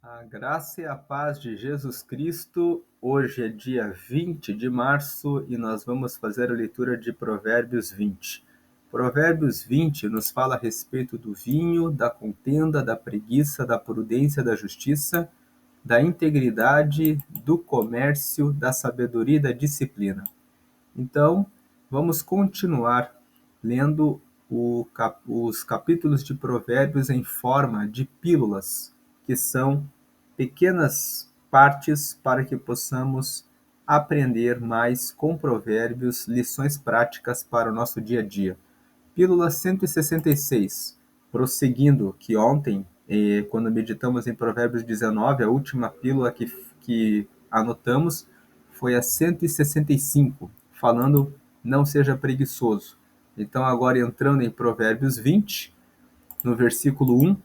A graça e a paz de Jesus Cristo. Hoje é dia 20 de março e nós vamos fazer a leitura de Provérbios 20. Provérbios 20 nos fala a respeito do vinho, da contenda, da preguiça, da prudência, da justiça, da integridade, do comércio, da sabedoria e da disciplina. Então, vamos continuar lendo os capítulos de Provérbios em forma de pílulas, que são pequenas partes para que possamos aprender mais com Provérbios, lições práticas para o nosso dia a dia. Pílula 166, prosseguindo, que ontem, quando meditamos em Provérbios 19, a última pílula que anotamos foi a 165, falando não seja preguiçoso. Então, agora entrando em Provérbios 20, no versículo 1,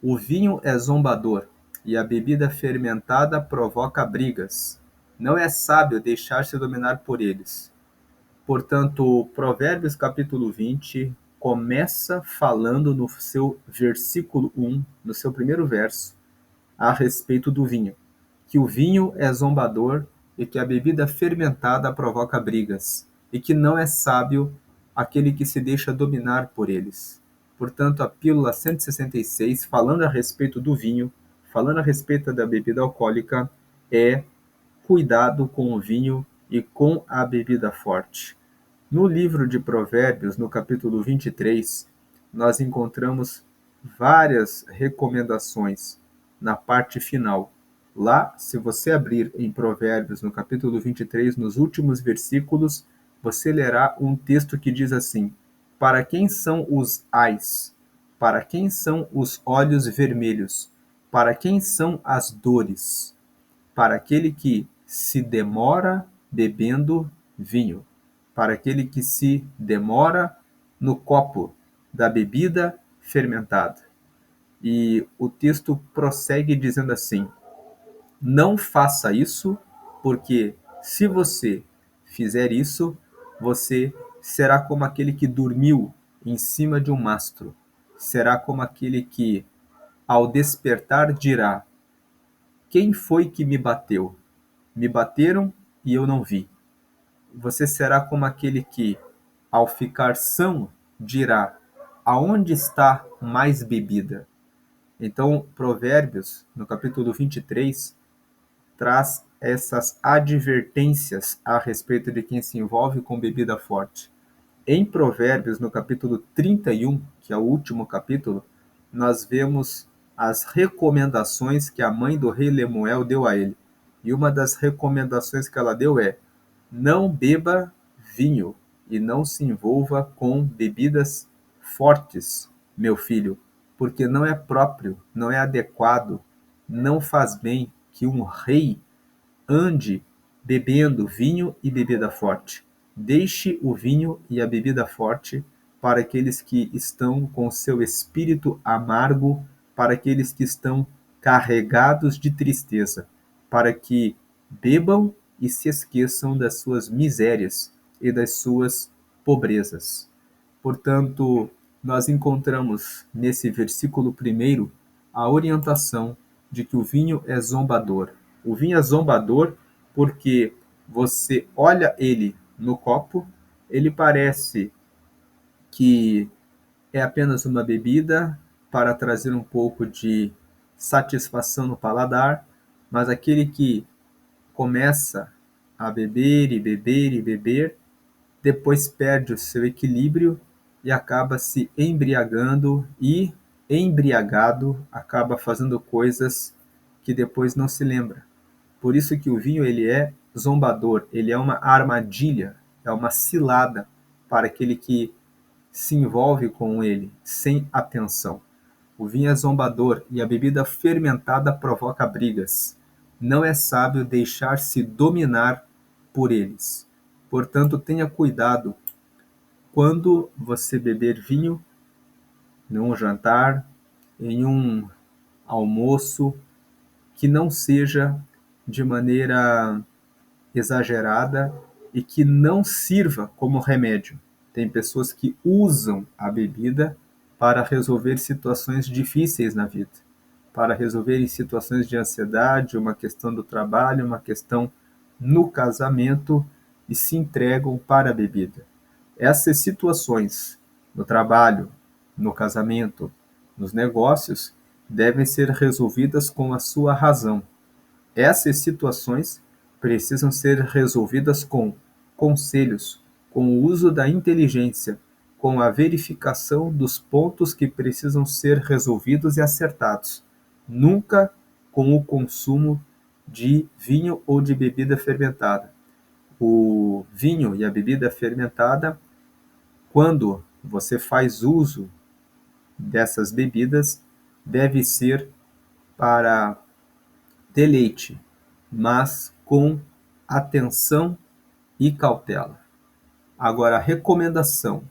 o vinho é zombador e a bebida fermentada provoca brigas. Não é sábio deixar-se dominar por eles. Portanto, Provérbios capítulo 20 começa falando no seu versículo 1, no seu primeiro verso, a respeito do vinho. Que o vinho é zombador e que a bebida fermentada provoca brigas, e que não é sábio aquele que se deixa dominar por eles. Portanto, a pílula 166, falando a respeito do vinho, falando a respeito da bebida alcoólica, é cuidado com o vinho e com a bebida forte. No livro de Provérbios, no capítulo 23, nós encontramos várias recomendações na parte final. Lá, se você abrir em Provérbios, no capítulo 23, nos últimos versículos, você lerá um texto que diz assim: Para quem são os ais? Para quem são os olhos vermelhos? Para quem são as dores? Para aquele que se demora bebendo vinho, para aquele que se demora no copo da bebida fermentada. E o texto prossegue dizendo assim: não faça isso, porque se você fizer isso, você será como aquele que dormiu em cima de um mastro. Será como aquele que, ao despertar, dirá: quem foi que me bateu? Me bateram e eu não vi. Você será como aquele que, ao ficar são, dirá: aonde está mais bebida? Então, Provérbios, no capítulo 23, traz essas advertências a respeito de quem se envolve com bebida forte. Em Provérbios, no capítulo 31, que é o último capítulo, nós vemos as recomendações que a mãe do rei Lemuel deu a ele. E uma das recomendações que ela deu é: não beba vinho e não se envolva com bebidas fortes, meu filho, porque não é próprio, não é adequado, não faz bem que um rei ande bebendo vinho e bebida forte. Deixe o vinho e a bebida forte para aqueles que estão com seu espírito amargo, para aqueles que estão carregados de tristeza, para que bebam e se esqueçam das suas misérias e das suas pobrezas. Portanto, nós encontramos nesse versículo primeiro a orientação de que o vinho é zombador. O vinho é zombador porque você olha ele no copo, ele parece que é apenas uma bebida para trazer um pouco de satisfação no paladar, mas aquele que começa a beber e beber e beber, depois perde o seu equilíbrio e acaba se embriagando e, embriagado, acaba fazendo coisas que depois não se lembra. Por isso que o vinho ele é zombador, ele é uma armadilha, é uma cilada para aquele que se envolve com ele sem atenção. O vinho é zombador e a bebida fermentada provoca brigas. Não é sábio deixar-se dominar por eles. Portanto, tenha cuidado quando você beber vinho, num jantar, em um almoço, que não seja de maneira exagerada e que não sirva como remédio. Tem pessoas que usam a bebida para resolver situações difíceis na vida, para resolverem situações de ansiedade, uma questão do trabalho, uma questão no casamento e se entregam para a bebida. Essas situações no trabalho, no casamento, nos negócios, devem ser resolvidas com a sua razão. Essas situações precisam ser resolvidas com conselhos, com o uso da inteligência, com a verificação dos pontos que precisam ser resolvidos e acertados. Nunca com o consumo de vinho ou de bebida fermentada. O vinho e a bebida fermentada, quando você faz uso dessas bebidas, deve ser para deleite, mas com atenção e cautela. Agora, a recomendação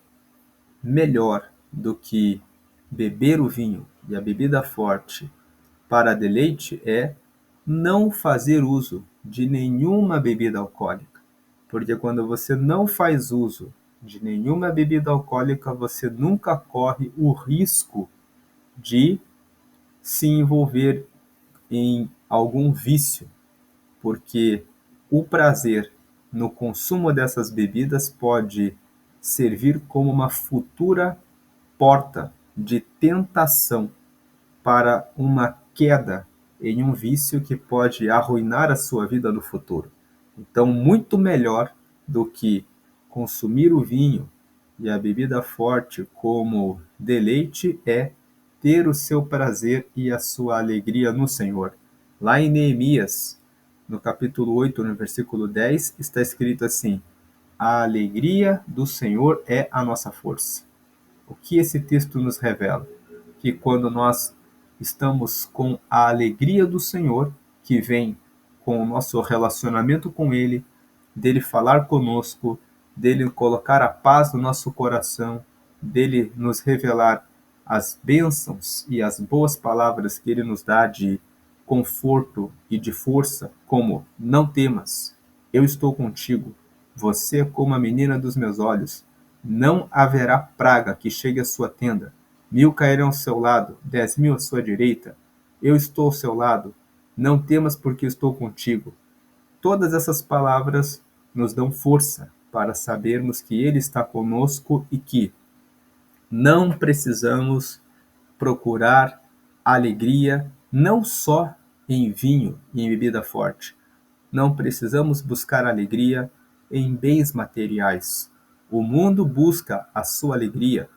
melhor do que beber o vinho e a bebida forte para deleite é não fazer uso de nenhuma bebida alcoólica. Porque quando você não faz uso de nenhuma bebida alcoólica, você nunca corre o risco de se envolver em algum vício, porque o prazer no consumo dessas bebidas pode servir como uma futura porta de tentação para uma queda em um vício que pode arruinar a sua vida no futuro. Então, muito melhor do que consumir o vinho e a bebida forte como deleite é ter o seu prazer e a sua alegria no Senhor. Lá em Neemias, no capítulo 8, no versículo 10, está escrito assim: a alegria do Senhor é a nossa força. O que esse texto nos revela? Que quando nós estamos com a alegria do Senhor, que vem com o nosso relacionamento com Ele, dele falar conosco, dele colocar a paz no nosso coração, dele nos revelar as bênçãos e as boas palavras que ele nos dá de conforto e de força, como não temas, eu estou contigo, você é como a menina dos meus olhos, não haverá praga que chegue à sua tenda, 1000 cairão ao seu lado, 10.000 à sua direita, eu estou ao seu lado, não temas porque estou contigo. Todas essas palavras nos dão força para sabermos que Ele está conosco e que não precisamos procurar alegria não só em vinho e em bebida forte. Não precisamos buscar alegria em bens materiais. O mundo busca a sua alegria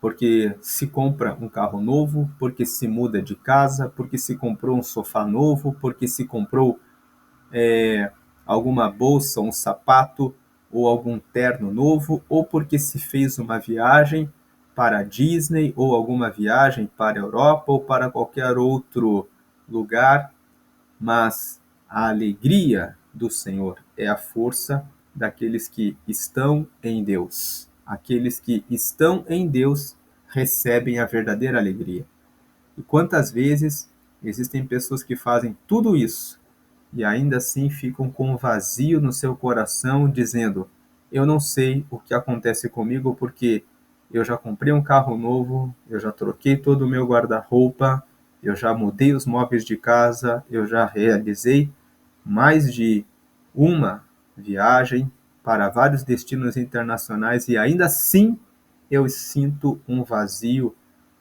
porque se compra um carro novo, porque se muda de casa, porque se comprou um sofá novo, porque se comprou alguma bolsa, um sapato ou algum terno novo, ou porque se fez uma viagem para a Disney ou alguma viagem para a Europa ou para qualquer outro lugar, mas a alegria do Senhor é a força daqueles que estão em Deus. Aqueles que estão em Deus recebem a verdadeira alegria. E quantas vezes existem pessoas que fazem tudo isso e ainda assim ficam com um vazio no seu coração, dizendo: eu não sei o que acontece comigo porque eu já comprei um carro novo, eu já troquei todo o meu guarda-roupa, eu já mudei os móveis de casa, eu já realizei mais de uma viagem para vários destinos internacionais e ainda assim eu sinto um vazio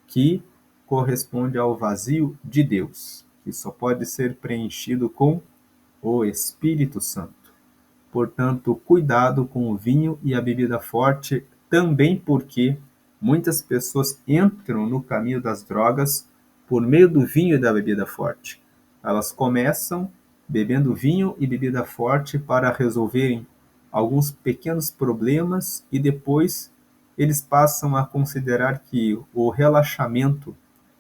que corresponde ao vazio de Deus, que só pode ser preenchido com o Espírito Santo. Portanto, cuidado com o vinho e a bebida forte, também porque muitas pessoas entram no caminho das drogas por meio do vinho e da bebida forte. Elas começam bebendo vinho e bebida forte para resolverem alguns pequenos problemas e depois eles passam a considerar que o relaxamento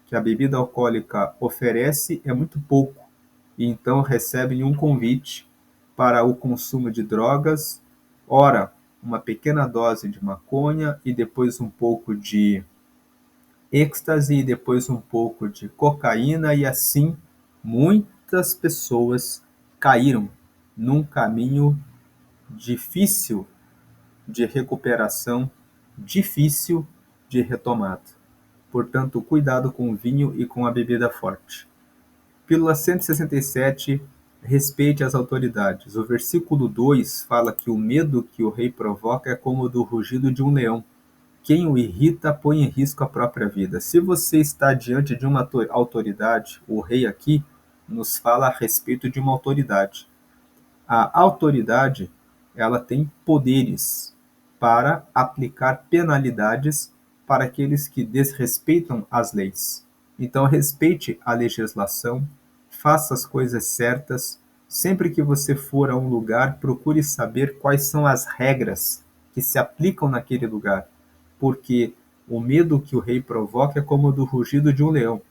que a bebida alcoólica oferece é muito pouco e então recebem um convite para o consumo de drogas, ora uma pequena dose de maconha e depois um pouco de êxtase e depois um pouco de cocaína e assim muitas pessoas caíram num caminho difícil de recuperação, difícil de retomada. Portanto, cuidado com o vinho e com a bebida forte. Pílula 167, respeite as autoridades. O versículo 2 fala que o medo que o rei provoca é como o do rugido de um leão. Quem o irrita põe em risco a própria vida. Se você está diante de uma autoridade, o rei aqui nos fala a respeito de uma autoridade. A autoridade, ela tem poderes para aplicar penalidades para aqueles que desrespeitam as leis. Então, respeite a legislação, faça as coisas certas. Sempre que você for a um lugar, procure saber quais são as regras que se aplicam naquele lugar, porque o medo que o rei provoca é como o do rugido de um leão.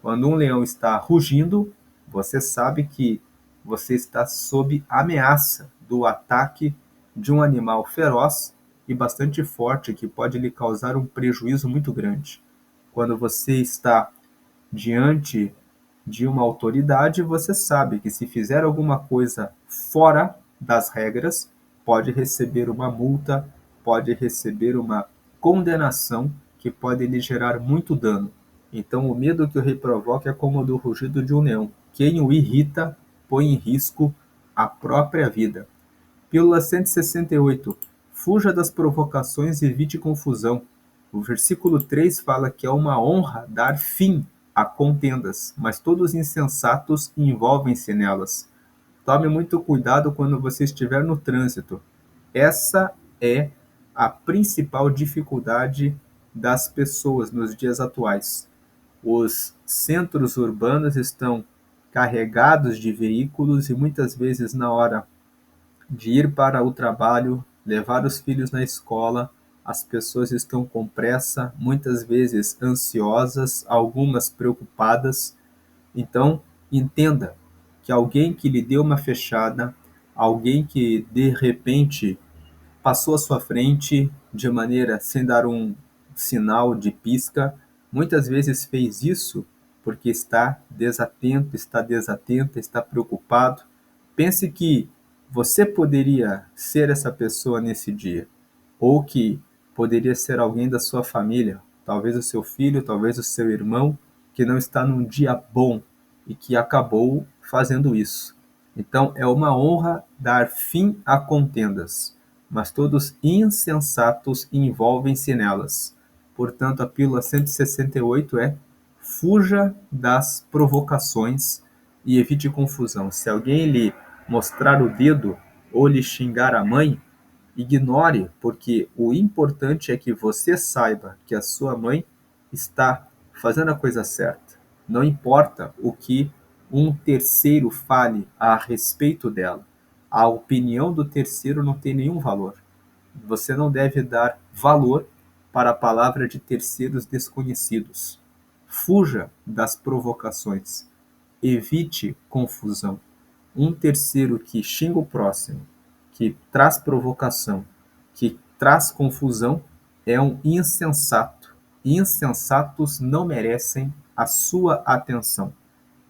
Quando um leão está rugindo, você sabe que você está sob ameaça do ataque de um animal feroz e bastante forte que pode lhe causar um prejuízo muito grande. Quando você está diante de uma autoridade, você sabe que se fizer alguma coisa fora das regras, pode receber uma multa, pode receber uma condenação que pode lhe gerar muito dano. Então, o medo que o rei provoca é como o do rugido de um leão. Quem o irrita põe em risco a própria vida. Pílula 168. Fuja das provocações e evite confusão. O versículo 3 fala que é uma honra dar fim a contendas, mas todos os insensatos envolvem-se nelas. Tome muito cuidado quando você estiver no trânsito. Essa é a principal dificuldade das pessoas nos dias atuais. Os centros urbanos estão carregados de veículos e muitas vezes na hora de ir para o trabalho, levar os filhos na escola, as pessoas estão com pressa, muitas vezes ansiosas, algumas preocupadas. Então, entenda que alguém que lhe deu uma fechada, alguém que de repente passou à sua frente de maneira sem dar um sinal de pisca, muitas vezes fez isso porque está desatento, está desatenta, está preocupado. Pense que você poderia ser essa pessoa nesse dia, ou que poderia ser alguém da sua família, talvez o seu filho, talvez o seu irmão, que não está num dia bom e que acabou fazendo isso. Então, é uma honra dar fim a contendas, mas todos insensatos envolvem-se nelas. Portanto, a pílula 168 é: fuja das provocações e evite confusão. Se alguém lhe mostrar o dedo ou lhe xingar a mãe, ignore, porque o importante é que você saiba que a sua mãe está fazendo a coisa certa. Não importa o que um terceiro fale a respeito dela. A opinião do terceiro não tem nenhum valor. Você não deve dar valor para a palavra de terceiros desconhecidos. Fuja das provocações. Evite confusão. Um terceiro que xinga o próximo, que traz provocação, que traz confusão, é um insensato. Insensatos não merecem a sua atenção.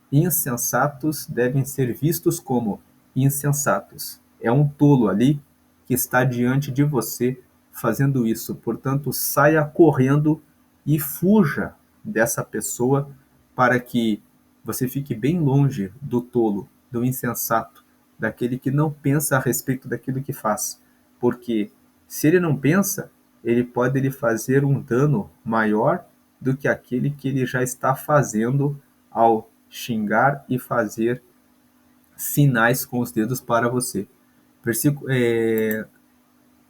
Insensatos devem ser vistos como insensatos. É um tolo ali que está diante de você fazendo isso. Portanto, saia correndo e fuja dessa pessoa para que você fique bem longe do tolo, do insensato, daquele que não pensa a respeito daquilo que faz. Porque se ele não pensa, ele pode lhe fazer um dano maior do que aquele que ele já está fazendo ao xingar e fazer sinais com os dedos para você.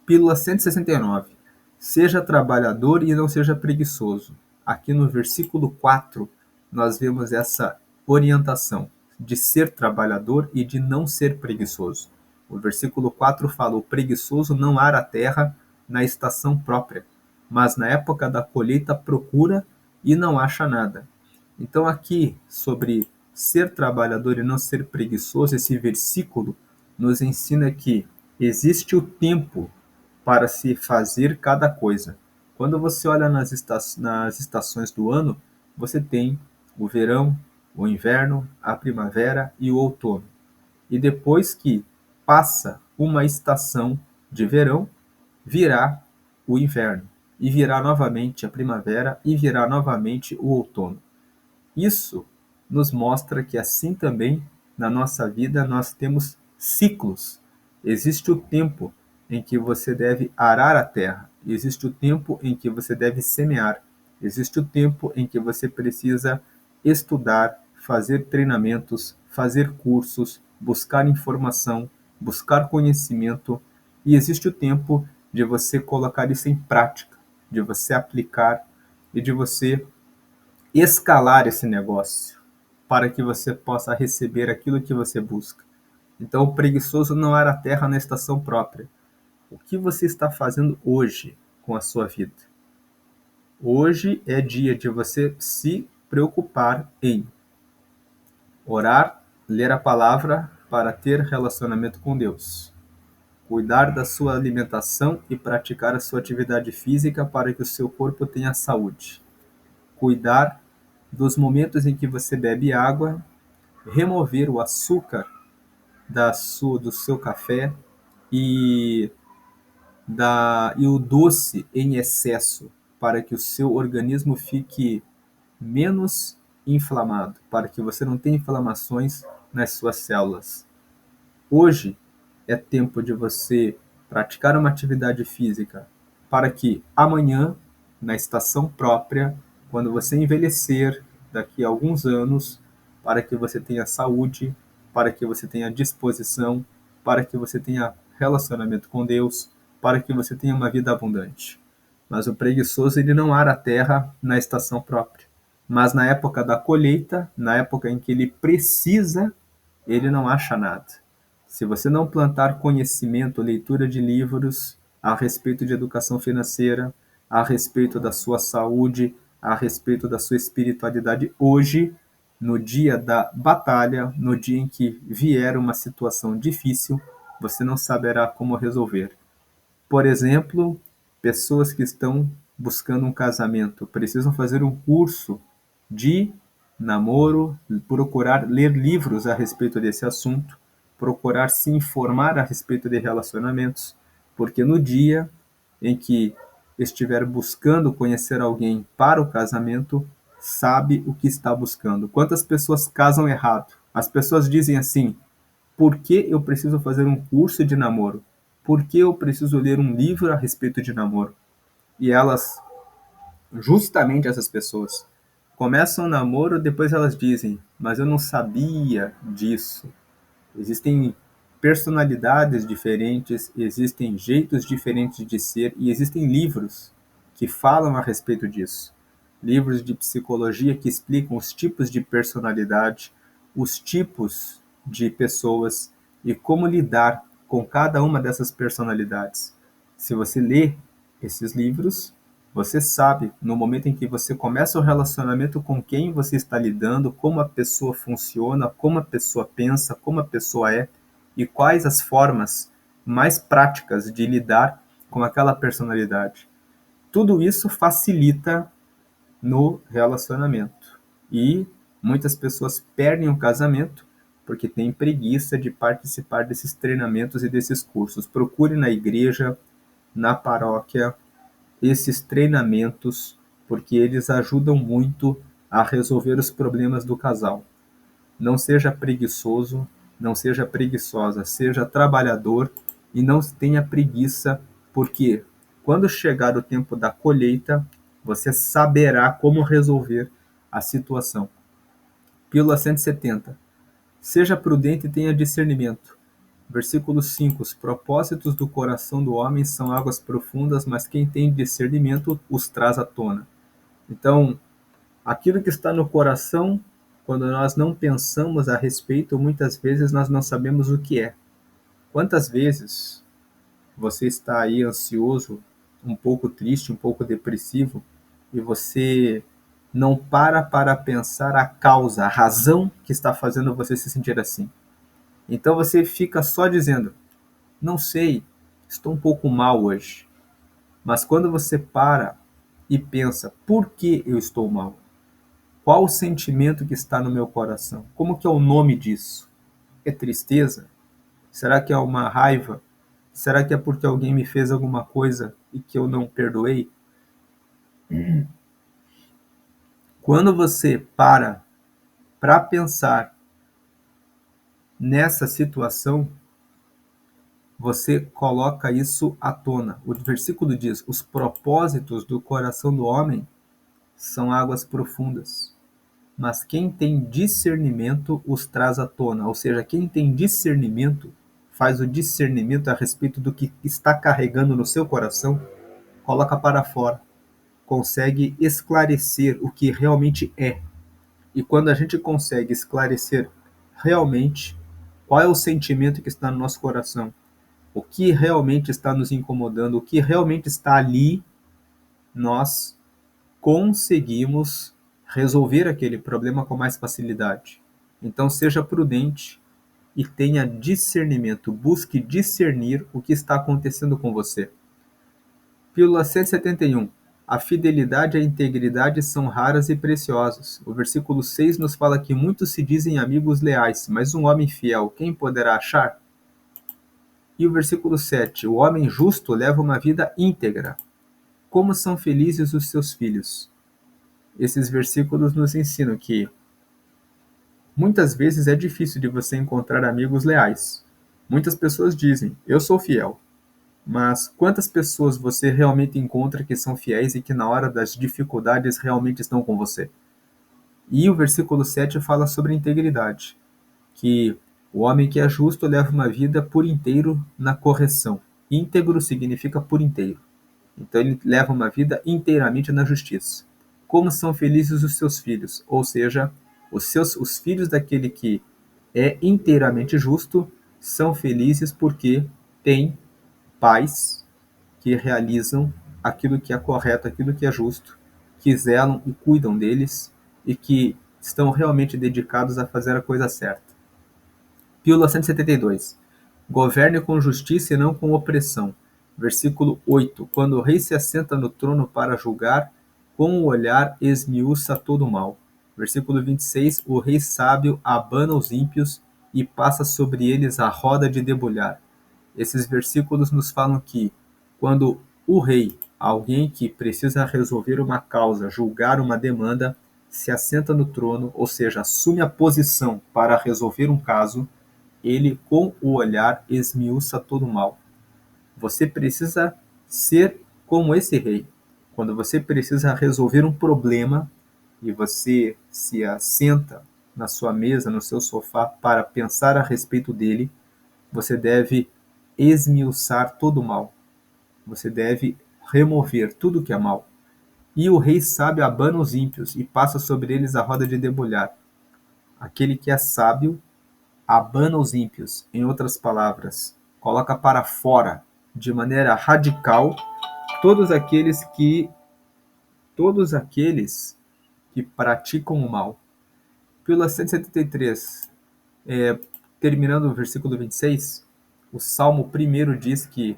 Pílula 169. Seja trabalhador e não seja preguiçoso. Aqui no versículo 4, nós vemos essa orientação de ser trabalhador e de não ser preguiçoso. O versículo 4 fala: o preguiçoso não ara a terra na estação própria, mas na época da colheita procura e não acha nada. Então, aqui, sobre ser trabalhador e não ser preguiçoso, esse versículo nos ensina que existe o tempo para se fazer cada coisa. Quando você olha nas estações do ano, você tem o verão, o inverno, a primavera e o outono. E depois que passa uma estação de verão, virá o inverno. e virá novamente a primavera e virá novamente o outono. Isso nos mostra que assim também na nossa vida nós temos ciclos. Existe o tempo em que você deve arar a terra, existe o tempo em que você deve semear, existe o tempo em que você precisa estudar, fazer treinamentos, fazer cursos, buscar informação, buscar conhecimento, e existe o tempo de você colocar isso em prática, de você aplicar e de você escalar esse negócio para que você possa receber aquilo que você busca. Então, o preguiçoso não era a terra na estação própria. O que você está fazendo hoje com a sua vida? Hoje é dia de você se preocupar em orar, ler a palavra para ter relacionamento com Deus, cuidar da sua alimentação e praticar a sua atividade física para que o seu corpo tenha saúde, cuidar dos momentos em que você bebe água, remover o açúcar do seu café e, e o doce em excesso, para que o seu organismo fique menos inflamado, para que você não tenha inflamações nas suas células. Hoje é tempo de você praticar uma atividade física para que amanhã, na estação própria, quando você envelhecer, daqui a alguns anos, para que você tenha saúde, para que você tenha disposição, para que você tenha relacionamento com Deus, para que você tenha uma vida abundante. Mas o preguiçoso ele não ara a terra na estação própria. Mas na época da colheita, na época em que ele precisa, ele não acha nada. Se você não plantar conhecimento, leitura de livros a respeito de educação financeira, a respeito da sua saúde, a respeito da sua espiritualidade hoje, no dia da batalha, no dia em que vier uma situação difícil, você não saberá como resolver. Por exemplo, pessoas que estão buscando um casamento precisam fazer um curso de namoro, procurar ler livros a respeito desse assunto, procurar se informar a respeito de relacionamentos, porque no dia em que estiver buscando conhecer alguém para o casamento, sabe o que está buscando. Quantas pessoas casam errado? As pessoas dizem assim: por que eu preciso fazer um curso de namoro? Por que eu preciso ler um livro a respeito de namoro? E elas, justamente essas pessoas, começam o namoro, depois elas dizem: mas eu não sabia disso. Existem personalidades diferentes, existem jeitos diferentes de ser e existem livros que falam a respeito disso. Livros de psicologia que explicam os tipos de personalidade, os tipos de pessoas e como lidar com cada uma dessas personalidades. Se você lê esses livros, você sabe, no momento em que você começa o relacionamento, com quem você está lidando, como a pessoa funciona, como a pessoa pensa, como a pessoa é e quais as formas mais práticas de lidar com aquela personalidade. Tudo isso facilita no relacionamento. E muitas pessoas perdem o casamento porque têm preguiça de participar desses treinamentos e desses cursos. Procure na igreja, na paróquia, esses treinamentos, porque eles ajudam muito a resolver os problemas do casal. Não seja preguiçoso, não seja preguiçosa, seja trabalhador e não tenha preguiça, porque quando chegar o tempo da colheita, você saberá como resolver a situação. Pílula 170. Seja prudente e tenha discernimento. Versículo 5. Os propósitos do coração do homem são águas profundas, mas quem tem discernimento os traz à tona. Então, aquilo que está no coração, quando nós não pensamos a respeito, muitas vezes nós não sabemos o que é. Quantas vezes você está aí ansioso, um pouco triste, um pouco depressivo, e você não para pensar a causa, a razão que está fazendo você se sentir assim. Então você fica só dizendo: não sei, estou um pouco mal hoje. Mas quando você para e pensa: por que eu estou mal? Qual o sentimento que está no meu coração? Como que é o nome disso? É tristeza? Será que é uma raiva? Será que é porque alguém me fez alguma coisa e que eu não perdoei? Quando você para pensar nessa situação, você coloca isso à tona. O versículo diz: os propósitos do coração do homem são águas profundas, mas quem tem discernimento os traz à tona. Ou seja, quem tem discernimento faz o discernimento a respeito do que está carregando no seu coração, coloca para fora, consegue esclarecer o que realmente é. E quando a gente consegue esclarecer realmente qual é o sentimento que está no nosso coração, o que realmente está nos incomodando, o que realmente está ali, nós conseguimos resolver aquele problema com mais facilidade. Então, seja prudente e tenha discernimento. Busque discernir o que está acontecendo com você. Pílula 171. A fidelidade e a integridade são raras e preciosas. O versículo 6 nos fala que muitos se dizem amigos leais, mas um homem fiel, quem poderá achar? E o versículo 7. O homem justo leva uma vida íntegra. Como são felizes os seus filhos? Esses versículos nos ensinam que muitas vezes é difícil de você encontrar amigos leais. Muitas pessoas dizem, eu sou fiel. Mas quantas pessoas você realmente encontra que são fiéis e que na hora das dificuldades realmente estão com você? E o versículo 7 fala sobre integridade, que o homem que é justo leva uma vida por inteiro na correção. Íntegro significa por inteiro. Então ele leva uma vida inteiramente na justiça. Como são felizes os seus filhos? Ou seja, os filhos daquele que é inteiramente justo são felizes porque têm pais que realizam aquilo que é correto, aquilo que é justo, que zelam e cuidam deles e que estão realmente dedicados a fazer a coisa certa. Pílula 172. Governe com justiça e não com opressão. Versículo 8. Quando o rei se assenta no trono para julgar, com o olhar esmiuça todo o mal. Versículo 26. O rei sábio abana os ímpios e passa sobre eles a roda de debulhar. Esses versículos nos falam que quando o rei, alguém que precisa resolver uma causa, julgar uma demanda, se assenta no trono, ou seja, assume a posição para resolver um caso, ele com o olhar esmiuça todo o mal. Você precisa ser como esse rei. Quando você precisa resolver um problema e você se assenta na sua mesa, no seu sofá, para pensar a respeito dele, você deve esmiuçar todo o mal. Você deve remover tudo que é mal. E o rei sábio abana os ímpios e passa sobre eles a roda de debulhar. Aquele que é sábio abana os ímpios, em outras palavras, coloca para fora, de maneira radical, todos aqueles que todos aqueles que praticam o mal. Pílula 173, terminando o versículo 26, o Salmo 1 diz que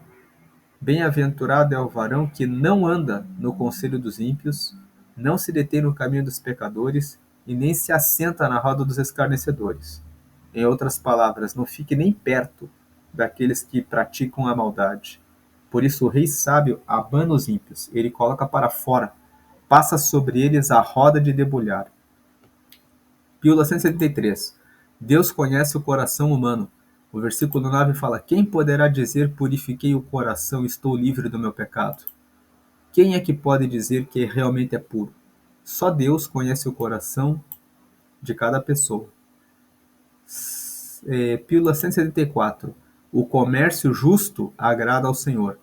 bem-aventurado é o varão que não anda no conselho dos ímpios, não se detém no caminho dos pecadores e nem se assenta na roda dos escarnecedores. Em outras palavras, não fique nem perto daqueles que praticam a maldade. Por isso o rei sábio abana os ímpios, ele coloca para fora, passa sobre eles a roda de debulhar. Pílula 173. Deus conhece o coração humano. O versículo 9 fala: quem poderá dizer, purifiquei o coração, estou livre do meu pecado? Quem é que pode dizer que realmente é puro? Só Deus conhece o coração de cada pessoa. Pílula 174. O comércio justo agrada ao Senhor.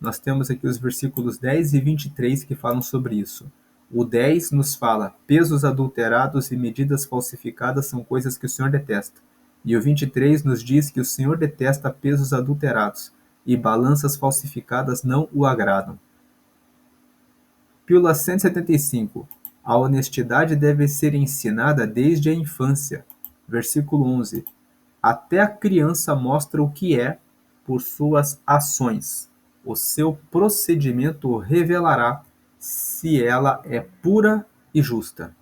Nós temos aqui os versículos 10 e 23 que falam sobre isso. O 10 nos fala: pesos adulterados e medidas falsificadas são coisas que o Senhor detesta. E o 23 nos diz que o Senhor detesta pesos adulterados e balanças falsificadas não o agradam. Pílula 175. A honestidade deve ser ensinada desde a infância. Versículo 11. Até a criança mostra o que é por suas ações. O seu procedimento revelará se ela é pura e justa.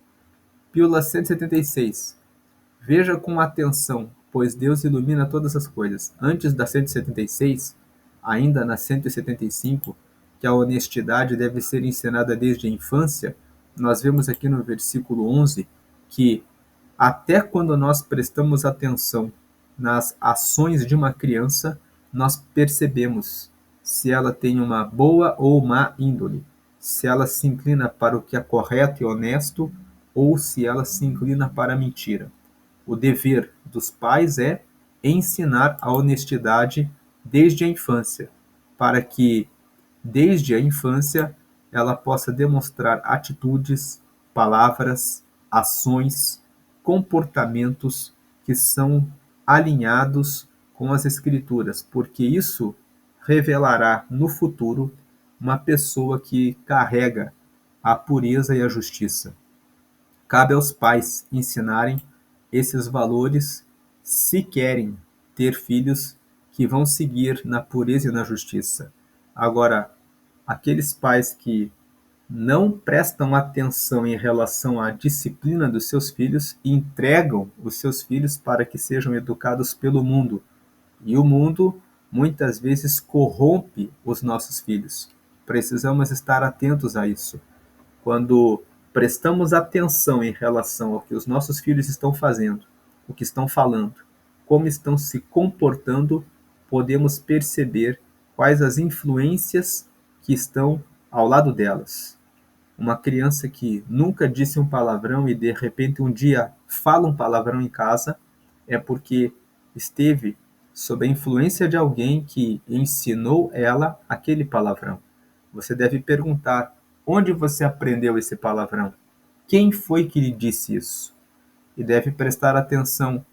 Pílula 176. Veja com atenção, pois Deus ilumina todas as coisas. Antes da 176, ainda na 175, que a honestidade deve ser ensinada desde a infância, nós vemos aqui no versículo 11 que até quando nós prestamos atenção nas ações de uma criança, nós percebemos se ela tem uma boa ou má índole, se ela se inclina para o que é correto e honesto ou se ela se inclina para a mentira. O dever dos pais é ensinar a honestidade desde a infância, para que desde a infância ela possa demonstrar atitudes, palavras, ações, comportamentos que são alinhados com as Escrituras, porque isso revelará no futuro uma pessoa que carrega a pureza e a justiça. Cabe aos pais ensinarem esses valores se querem ter filhos que vão seguir na pureza e na justiça. Agora, aqueles pais que não prestam atenção em relação à disciplina dos seus filhos e entregam os seus filhos para que sejam educados pelo mundo. E o mundo muitas vezes corrompe os nossos filhos. Precisamos estar atentos a isso. Quando prestamos atenção em relação ao que os nossos filhos estão fazendo, o que estão falando, como estão se comportando, podemos perceber quais as influências que estão ao lado delas. Uma criança que nunca disse um palavrão e de repente um dia fala um palavrão em casa é porque esteve sob a influência de alguém que ensinou ela aquele palavrão. Você deve perguntar: onde você aprendeu esse palavrão? Quem foi que lhe disse isso? E deve prestar atenção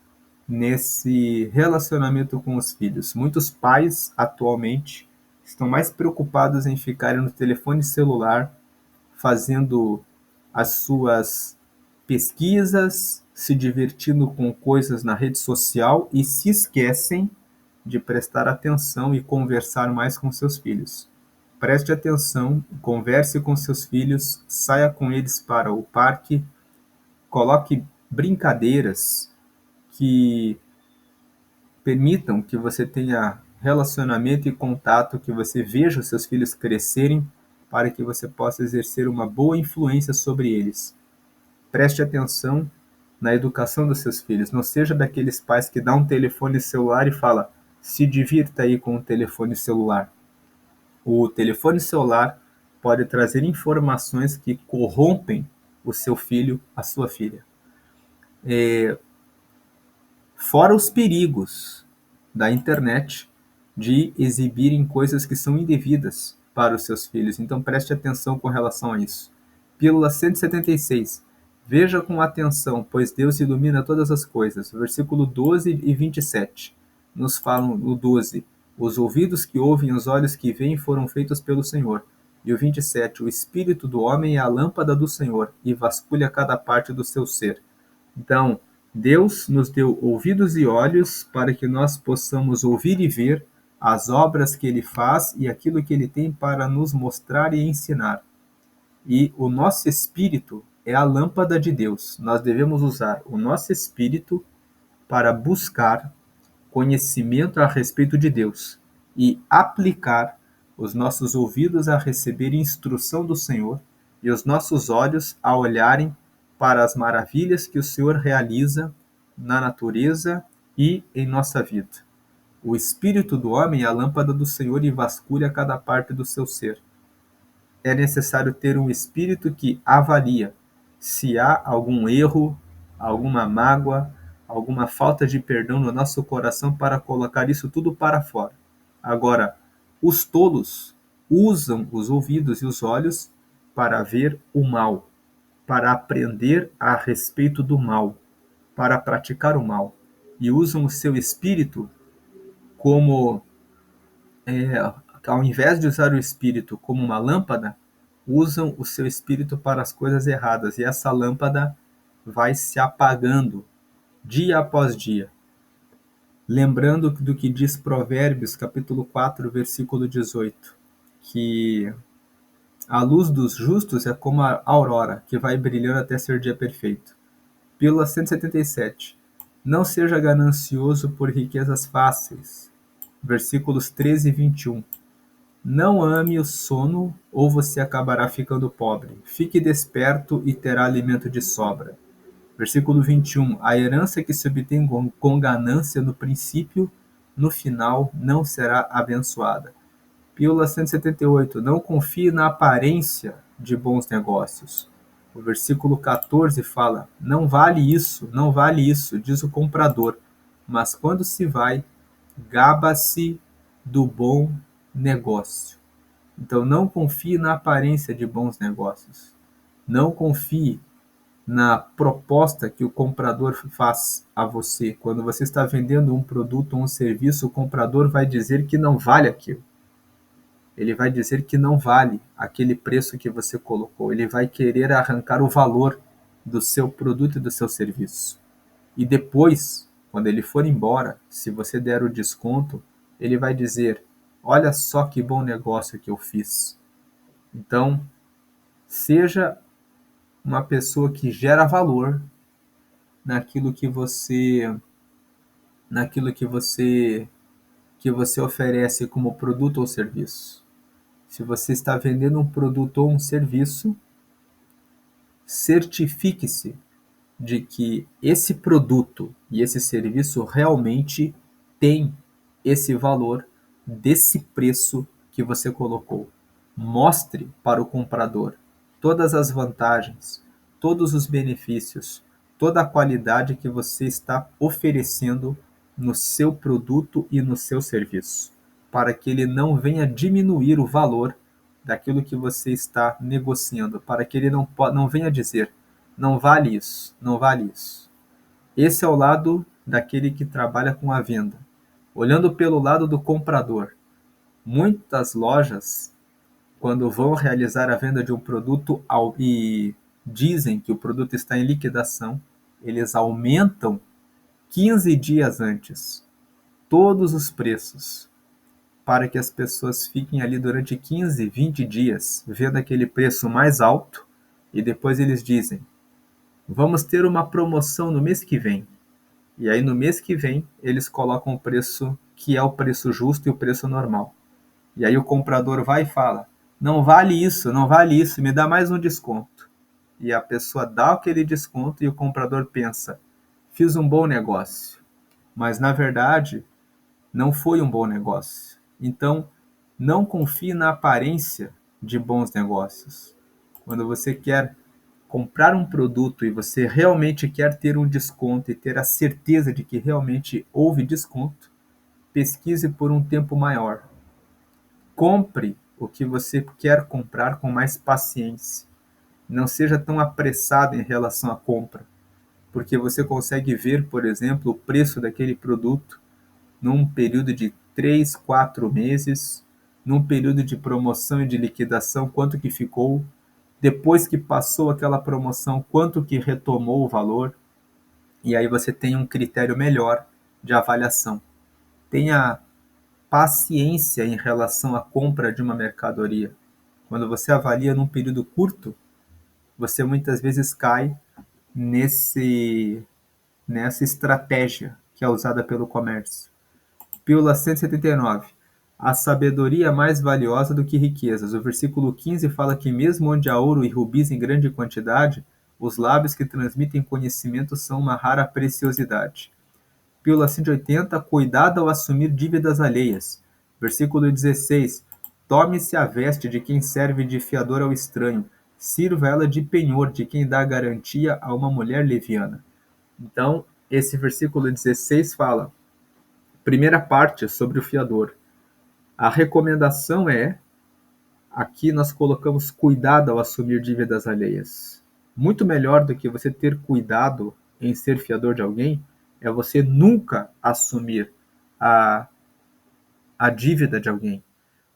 nesse relacionamento com os filhos. Muitos pais atualmente estão mais preocupados em ficarem no telefone celular fazendo as suas pesquisas, se divertindo com coisas na rede social e se esquecem de prestar atenção e conversar mais com seus filhos. Preste atenção, converse com seus filhos, saia com eles para o parque, coloque brincadeiras que permitam que você tenha relacionamento e contato, que você veja os seus filhos crescerem, para que você possa exercer uma boa influência sobre eles. Preste atenção na educação dos seus filhos. Não seja daqueles pais que dão um telefone celular e fala: se divirta aí com o telefone celular. O telefone celular pode trazer informações que corrompem o seu filho, a sua filha. Fora os perigos da internet de exibirem coisas que são indevidas para os seus filhos. Então preste atenção com relação a isso. Pílula 176. Veja com atenção, pois Deus ilumina todas as coisas. Versículo 12 e 27. Nos falam no 12. Os ouvidos que ouvem, os olhos que veem foram feitos pelo Senhor. E o 27. O espírito do homem é a lâmpada do Senhor e vasculha cada parte do seu ser. Então, Deus nos deu ouvidos e olhos para que nós possamos ouvir e ver as obras que Ele faz e aquilo que Ele tem para nos mostrar e ensinar. E o nosso espírito é a lâmpada de Deus. Nós devemos usar o nosso espírito para buscar conhecimento a respeito de Deus e aplicar os nossos ouvidos a receber instrução do Senhor e os nossos olhos a olharem para as maravilhas que o Senhor realiza na natureza e em nossa vida. O espírito do homem é a lâmpada do Senhor e vasculha cada parte do seu ser. É necessário ter um espírito que avalia se há algum erro, alguma mágoa, alguma falta de perdão no nosso coração para colocar isso tudo para fora. Agora, os tolos usam os ouvidos e os olhos para ver o mal, para aprender a respeito do mal, para praticar o mal, e usam o seu espírito como, ao invés de usar o espírito como uma lâmpada, usam o seu espírito para as coisas erradas, e essa lâmpada vai se apagando dia após dia. Lembrando do que diz Provérbios, capítulo 4, versículo 18, que a luz dos justos é como a aurora, que vai brilhando até ser dia perfeito. Pílula 177. Não seja ganancioso por riquezas fáceis. Versículos 13 e 21. Não ame o sono, ou você acabará ficando pobre. Fique desperto e terá alimento de sobra. Versículo 21. A herança que se obtém com ganância no princípio, no final não será abençoada. Pílula 178. Não confie na aparência de bons negócios. O versículo 14 fala: não vale isso, não vale isso, diz o comprador. Mas quando se vai, gaba-se do bom negócio. Então não confie na aparência de bons negócios. Não confie na proposta que o comprador faz a você. Quando você está vendendo um produto ou um serviço, o comprador vai dizer que não vale aquilo. Ele vai dizer que não vale aquele preço que você colocou. Ele vai querer arrancar o valor do seu produto e do seu serviço. E depois, quando ele for embora, se você der o desconto, ele vai dizer: olha só que bom negócio que eu fiz. Então, seja uma pessoa que gera valor naquilo que você naquilo que você oferece como produto ou serviço. Se você está vendendo um produto ou um serviço, certifique-se de que esse produto e esse serviço realmente tem esse valor desse preço que você colocou. Mostre para o comprador todas as vantagens, todos os benefícios, toda a qualidade que você está oferecendo no seu produto e no seu serviço, para que ele não venha diminuir o valor daquilo que você está negociando, para que ele não venha dizer: não vale isso, não vale isso. Esse é o lado daquele que trabalha com a venda. Olhando pelo lado do comprador, muitas lojas, quando vão realizar a venda de um produto e dizem que o produto está em liquidação, eles aumentam 15 dias antes todos os preços, para que as pessoas fiquem ali durante 15, 20 dias vendo aquele preço mais alto, e depois eles dizem: vamos ter uma promoção no mês que vem. E aí no mês que vem eles colocam o preço que é o preço justo e o preço normal. E aí o comprador vai e fala: não vale isso, não vale isso, me dá mais um desconto. E a pessoa dá aquele desconto e o comprador pensa: fiz um bom negócio. Mas na verdade não foi um bom negócio. Então não confie na aparência de bons negócios. Quando você quer comprar um produto e você realmente quer ter um desconto e ter a certeza de que realmente houve desconto, pesquise por um tempo maior. Compre o que você quer comprar com mais paciência. Não seja tão apressado em relação à compra, porque você consegue ver, por exemplo, o preço daquele produto num período de 3, 4 meses, num período de promoção e de liquidação, quanto que ficou, depois que passou aquela promoção, quanto que retomou o valor, e aí você tem um critério melhor de avaliação. Tenha paciência em relação à compra de uma mercadoria. Quando você avalia num período curto, você muitas vezes cai nesse nessa estratégia que é usada pelo comércio. Pílula 179. A sabedoria é mais valiosa do que riquezas. O versículo 15 fala que mesmo onde há ouro e rubis em grande quantidade, os lábios que transmitem conhecimento são uma rara preciosidade. Pílula 180. Cuidado ao assumir dívidas alheias. Versículo 16. Tome-se a veste de quem serve de fiador ao estranho. Sirva ela de penhor de quem dá garantia a uma mulher leviana. Então, esse versículo 16 fala: primeira parte sobre o fiador. A recomendação é, aqui nós colocamos cuidado ao assumir dívidas alheias. Muito melhor do que você ter cuidado em ser fiador de alguém, é você nunca assumir a, a dívida de alguém.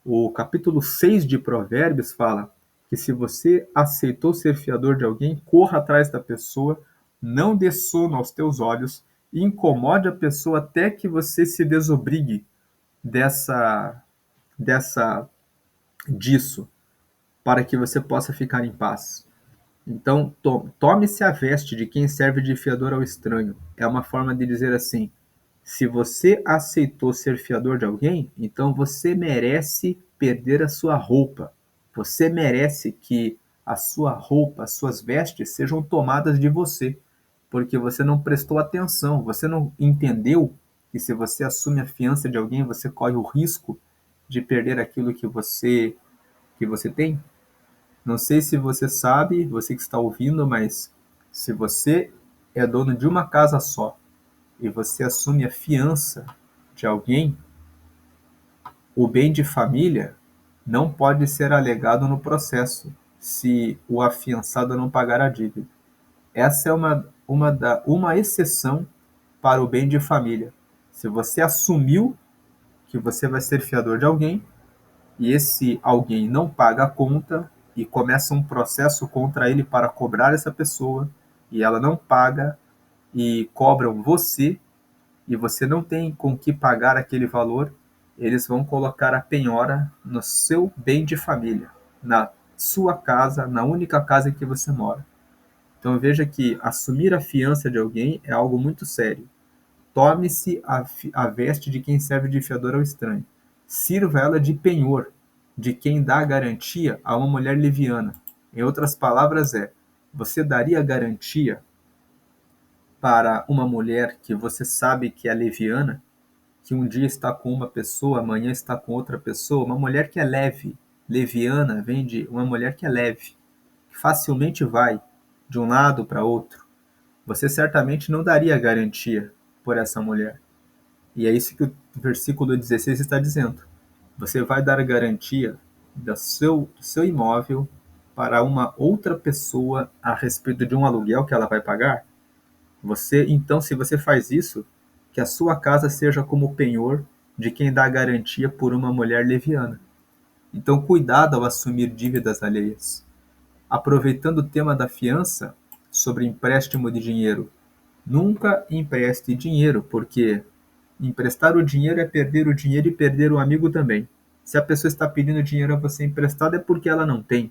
O capítulo 6 de Provérbios fala que se você aceitou ser fiador de alguém, corra atrás da pessoa, não dê sono aos teus olhos e incomode a pessoa até que você se desobrigue dessa dessa disso, para que você possa ficar em paz. Então, tome-se a veste de quem serve de fiador ao estranho. É uma forma de dizer assim: se você aceitou ser fiador de alguém, então você merece perder a sua roupa. Você merece que a sua roupa, as suas vestes sejam tomadas de você, porque você não prestou atenção, você não entendeu que se você assume a fiança de alguém, você corre o risco de perder aquilo que você tem. Não sei se você sabe, você que está ouvindo, mas se você é dono de uma casa só e você assume a fiança de alguém, o bem de família não pode ser alegado no processo se o afiançado não pagar a dívida. Essa é uma exceção para o bem de família. Se você assumiu que você vai ser fiador de alguém e esse alguém não paga a conta e começa um processo contra ele para cobrar essa pessoa e ela não paga e cobram você e você não tem com que pagar aquele valor, eles vão colocar a penhora no seu bem de família, na sua casa, na única casa em que você mora. Então veja que assumir a fiança de alguém é algo muito sério. Tome-se a veste de quem serve de fiador ao estranho. Sirva ela de penhor, de quem dá garantia a uma mulher leviana. Em outras palavras, você daria garantia para uma mulher que você sabe que é leviana, que um dia está com uma pessoa, amanhã está com outra pessoa, uma mulher que é leve. Leviana vem de uma mulher que é leve, que facilmente vai de um lado para outro. Você certamente não daria garantia por essa mulher. E é isso que o versículo 16 está dizendo. Você vai dar garantia do seu imóvel para uma outra pessoa a respeito de um aluguel que ela vai pagar? Então, se você faz isso, que a sua casa seja como penhor de quem dá garantia por uma mulher leviana. Então, cuidado ao assumir dívidas alheias. Aproveitando o tema da fiança, sobre empréstimo de dinheiro, nunca empreste dinheiro, porque emprestar o dinheiro é perder o dinheiro e perder o amigo também. Se a pessoa está pedindo dinheiro a você emprestado, é porque ela não tem.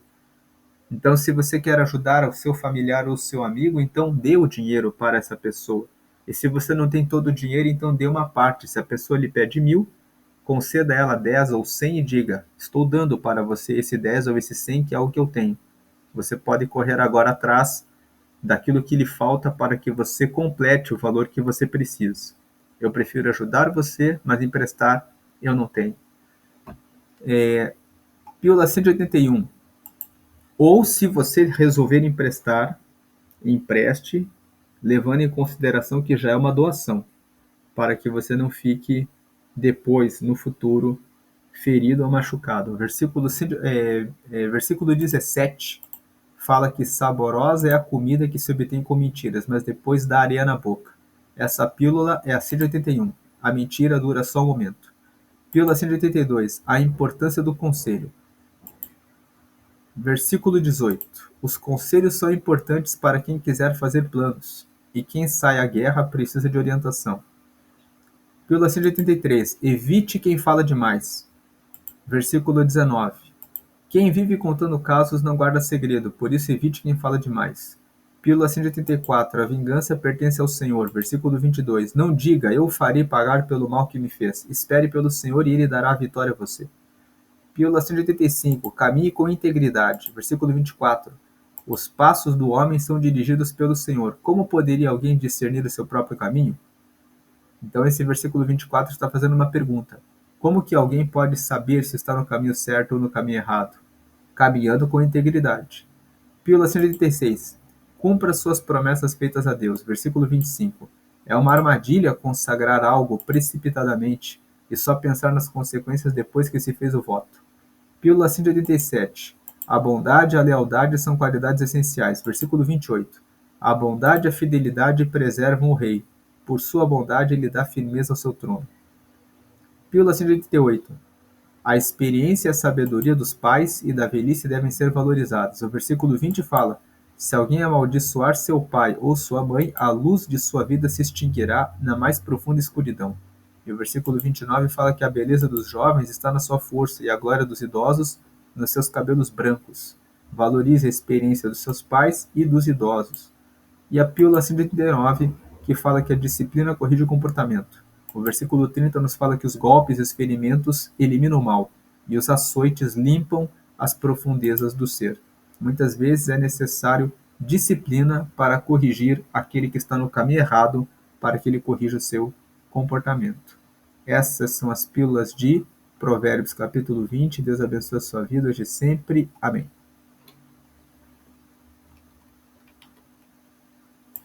Então, se você quer ajudar o seu familiar ou o seu amigo, então dê o dinheiro para essa pessoa. E se você não tem todo o dinheiro, então dê uma parte. Se a pessoa lhe pede 1.000, conceda a ela 10 ou 100 e diga: estou dando para você esse 10 ou esse 100, que é o que eu tenho. Você pode correr agora atrás daquilo que lhe falta para que você complete o valor que você precisa. Eu prefiro ajudar você, mas emprestar eu não tenho. Pílula 181. Ou se você resolver emprestar, empreste, levando em consideração que já é uma doação, para que você não fique depois, no futuro, ferido ou machucado. Versículo 17 fala que saborosa é a comida que se obtém com mentiras, mas depois dá areia na boca. Essa pílula é a 181. A mentira dura só um momento. Pílula 182. A importância do conselho. Versículo 18. Os conselhos são importantes para quem quiser fazer planos, e quem sai à guerra precisa de orientação. Pílula 183. Evite quem fala demais. Versículo 19. Quem vive contando casos não guarda segredo, por isso evite quem fala demais. Pílula 184. A vingança pertence ao Senhor. Versículo 22. Não diga, eu farei pagar pelo mal que me fez. Espere pelo Senhor e ele dará a vitória a você. Pílula 185. Caminhe com integridade. Versículo 24. Os passos do homem são dirigidos pelo Senhor. Como poderia alguém discernir o seu próprio caminho? Então esse versículo 24 está fazendo uma pergunta. Como que alguém pode saber se está no caminho certo ou no caminho errado? Caminhando com integridade. Pílula 186. Cumpra suas promessas feitas a Deus. Versículo 25. É uma armadilha consagrar algo precipitadamente e só pensar nas consequências depois que se fez o voto. Pílula 187. A bondade e a lealdade são qualidades essenciais. Versículo 28. A bondade e a fidelidade preservam o rei. Por sua bondade ele dá firmeza ao seu trono. Pílula 188. A experiência e a sabedoria dos pais e da velhice devem ser valorizadas. O versículo 20 fala: se alguém amaldiçoar seu pai ou sua mãe, a luz de sua vida se extinguirá na mais profunda escuridão. E o versículo 29 fala que a beleza dos jovens está na sua força e a glória dos idosos nos seus cabelos brancos. Valorize a experiência dos seus pais e dos idosos. E a pílula 139, que fala que a disciplina corrige o comportamento. O versículo 30 nos fala que os golpes e os ferimentos eliminam o mal. e os açoites limpam as profundezas do ser. Muitas vezes é necessário disciplina para corrigir aquele que está no caminho errado, para que ele corrija o seu comportamento. Essas são as pílulas de Provérbios capítulo 20. Deus abençoe a sua vida hoje e sempre. Amém.